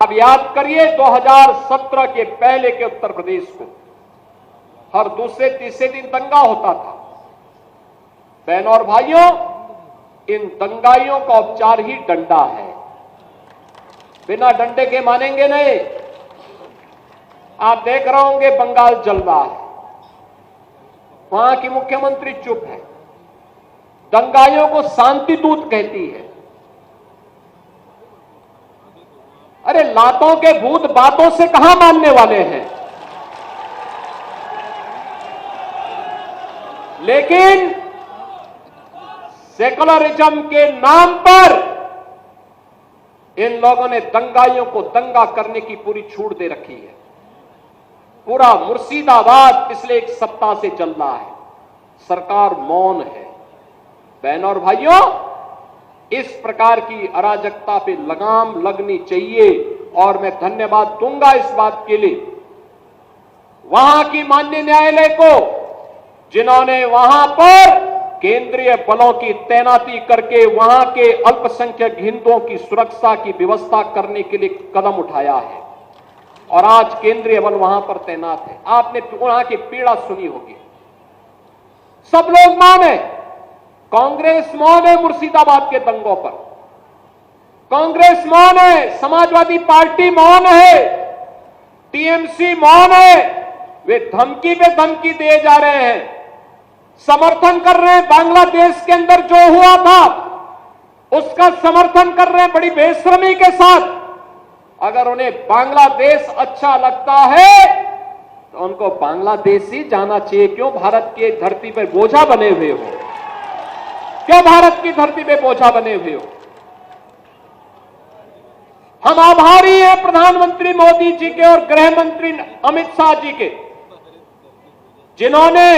अब याद करिए 2017 के पहले के उत्तर प्रदेश को हर दूसरे तीसरे दिन दंगा होता था। बहनों और भाइयों, इन दंगाइयों का उपचार ही डंडा है। बिना डंडे के मानेंगे नहीं। आप देख रहे होंगे बंगाल जल रहा है, वहां की मुख्यमंत्री चुप है, दंगाइयों को शांति दूत कहती है। अरे लातों के भूत बातों से कहां मानने वाले हैं। लेकिन सेकुलरिज्म के नाम पर इन लोगों ने दंगाइयों को दंगा करने की पूरी छूट दे रखी है। पूरा मुर्शिदाबाद पिछले एक सप्ताह से चल रहा है, सरकार मौन है। बहनों और भाइयों, इस प्रकार की अराजकता पे लगाम लगनी चाहिए और मैं धन्यवाद दूंगा इस बात के लिए वहां की माननीय न्यायालय को, जिन्होंने वहां पर केंद्रीय बलों की तैनाती करके वहां के अल्पसंख्यक हिंदुओं की सुरक्षा की व्यवस्था करने के लिए कदम उठाया है और आज केंद्रीय बल वहां पर तैनात है। आपने वहां की पीड़ा सुनी होगी। सब लोग मौन है, कांग्रेस मौन है मुर्शिदाबाद के दंगों पर, कांग्रेस मौन है, समाजवादी पार्टी मौन है, टीएमसी मौन है। वे धमकी पे धमकी दिए जा रहे हैं, समर्थन कर रहे हैं। बांग्लादेश के अंदर जो हुआ था उसका समर्थन कर रहे हैं बड़ी बेशर्मी के साथ। अगर उन्हें बांग्लादेश अच्छा लगता है तो उनको बांग्लादेश ही जाना चाहिए। क्यों भारत की धरती पर बोझा बने हुए हो? क्यों भारत की धरती पे बोझा बने हुए हो? हम आभारी हैं प्रधानमंत्री मोदी जी के और गृह मंत्री अमित शाह जी के, जिन्होंने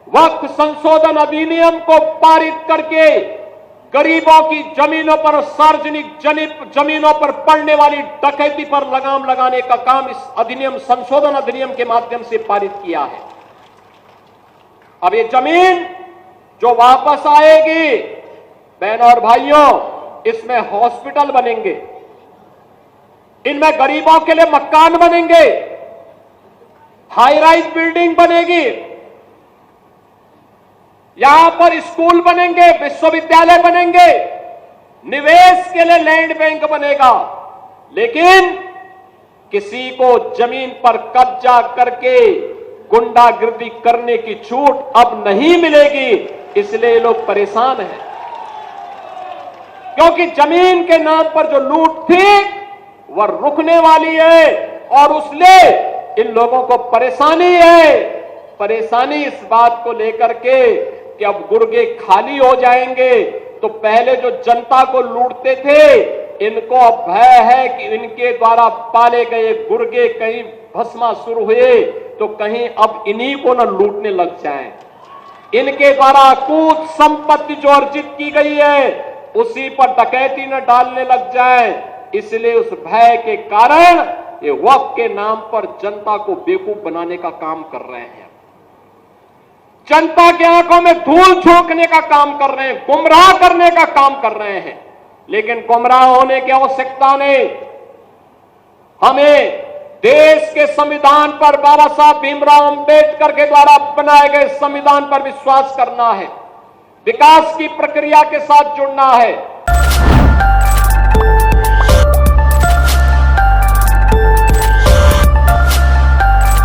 वक्फ संशोधन अधिनियम को पारित करके गरीबों की जमीनों पर, सार्वजनिक जमीनों पर पड़ने वाली डकैती पर लगाम लगाने का काम इस अधिनियम, संशोधन अधिनियम के माध्यम से पारित किया है। अब ये जमीन जो वापस आएगी, बहनों और भाइयों, इसमें हॉस्पिटल बनेंगे, इनमें गरीबों के लिए मकान बनेंगे, हाई राइज बिल्डिंग बनेगी, यहां पर स्कूल बनेंगे, विश्वविद्यालय बनेंगे, निवेश के लिए लैंड बैंक बनेगा। लेकिन किसी को जमीन पर कब्जा करके गुंडागिर्दी करने की छूट अब नहीं मिलेगी। इसलिए लोग परेशान हैं, क्योंकि जमीन के नाम पर जो लूट थी वह रुकने वाली है और उसलिए इन लोगों को परेशानी है। परेशानी इस बात को लेकर के कि अब गुर्गे खाली हो जाएंगे। तो पहले जो जनता को लूटते थे, इनको अब भय है कि इनके द्वारा पाले गए गुर्गे कहीं भस्मासुर हुए तो कहीं अब इन्हीं को न लूटने लग जाएं। इनके द्वारा अकूत संपत्ति जो अर्जित की गई है उसी पर डकैती न डालने लग जाए। इसलिए उस भय के कारण ये वक्फ के नाम पर जनता को बेवकूफ बनाने का काम कर रहे हैं, जनता की आंखों में धूल झोंकने का काम कर रहे हैं, गुमराह करने का काम कर रहे हैं। लेकिन गुमराह होने की आवश्यकता नहीं। हमें देश के संविधान पर, बाबा साहब भीमराव अंबेडकर के द्वारा बनाए गए संविधान पर विश्वास करना है, विकास की प्रक्रिया के साथ जुड़ना है।